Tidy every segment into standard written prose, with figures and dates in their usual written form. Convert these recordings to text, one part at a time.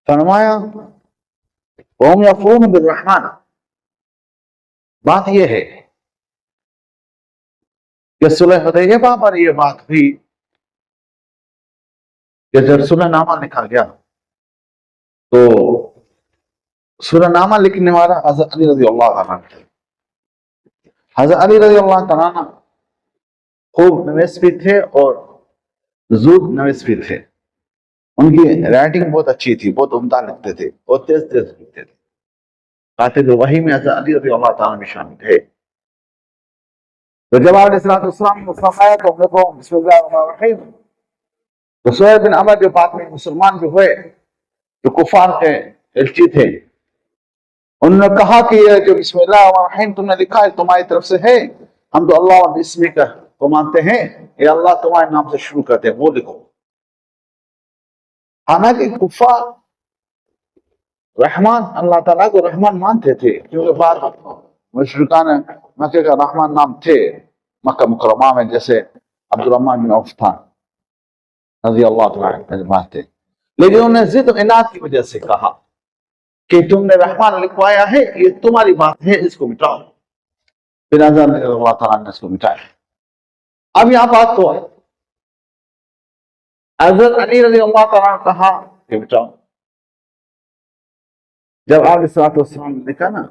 فرمایا قوم یکفرون بالرحمن، بات یہ ہے کہ صلح حدیبیہ پر یہ بات ہوئی کہ جب صلح نامہ لکھا گیا تو صلح نامہ لکھنے والا حضرت علی رضی اللہ عنہ تھے۔ حضرت علی رضی اللہ تعالیٰ عنہ خوب نویس بھی تھے اور زود نویس بھی تھے، ان کی رائٹنگ بہت اچھی تھی، بہت عمدہ لکھتے تھے اور تیز تیز لکھتے تھے۔ قاتل وحی میں حضرت علی رضی اللہ تعالیٰ بھی شامل تھے۔ تو جب علیہ السلام نے فرمایا تو ہم نے کہا بسم اللہ الرحمن الرحیم، تو سہیل بن عمر جو بعد میں مسلمان بھی ہوئے، جو کفار کے الچی تھے، انہوں نے کہا کہ یہ جو بسم اللہ الرحمن الرحیم تم نے لکھا ہے تمہاری طرف سے ہے، ہم تو اللہ بسم کا کو مانتے ہیں، یہ اللہ تمہارے نام سے شروع کرتے ہیں، وہ لکھو۔ حالانکہ کفار رحمان اللہ تعالیٰ کو رحمان مانتے تھے، کیونکہ بعد مشرکان مکہ کا رحمان نام تھے مکہ مکرمہ میں، جیسے عبدالرحمن بن عوف تھا رضی اللہ تعالیٰ تھے، لیکن انہوں نے ضد و عناد کی وجہ سے کہا کہ تم نے رحمان لکھوایا ہے، یہ تمہاری بات ہے، اس کو مٹاؤ۔ پھر اللہ تعالیٰ نے اس کو مٹایا۔ اب یہاں بات تو حضرت علی رضی اللہ تعالیٰ نے کہا کہ مٹاؤ۔ جب آپ السلام نے لکھا نا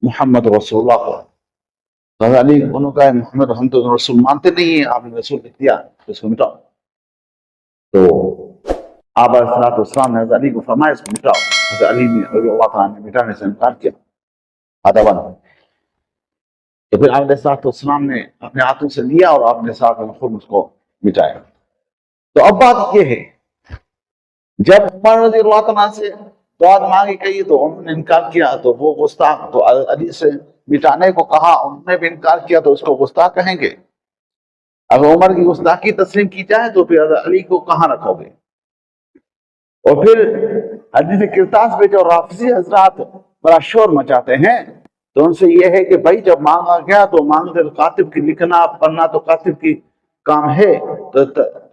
محمد رسول اللہ کو، تو حضرت علی انہوں نے کہا محمد ہم تو رسول مانتے نہیں ہیں، آپ نے رسول لکھ دیا، اس کو مٹاؤ۔ تو آپ علیہ السلام نے حضرت علی کو فرمایا اس کو مٹاؤ۔ حضرت علی نے رضی اللہ تعالیٰ نے مٹانے سے انکار کیا، ادباً۔ تو پھر آپ علیہ السلام نے اپنے ہاتھوں سے لیا اور آپ نے ساتھ میں خود اس کو مٹایا۔ تو اب بات یہ ہے، جب عمر رضی اللہ تعالیٰ سے دعا مانگی گئی تو انہوں نے انکار کیا، تو وہ گستاخ، تو علی سے مٹانے کو کہا، انہوں نے بھی انکار کیا، تو اس کو گستاخ کہیں گے؟ اگر عمر کی گستاخی تسلیم کی جائے تو پھر حضرت علی کو کہاں رکھو گے؟ اور پھر حدیث کرتاس پہ جو رافضی حضرات بڑا شور مچاتے ہیں، تو ان سے یہ ہے کہ بھائی جب مانگا گیا تو مانگتے کاتب کی لکھنا پڑھنا تو کاتب کی کام ہے، تو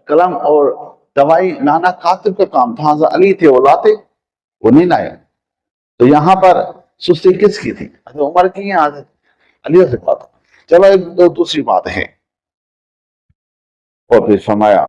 قلم اور دوائی لانا کاتب کا کام تھا، حضرت علی تھے وہ لاتے، وہ نہیں لائے۔ تو یہاں پر سستی کس کی تھی؟ حضرت عمر کی یا حضرت علی سے بات؟ چلو ایک دوسری بات ہے، اور پھر فرمایا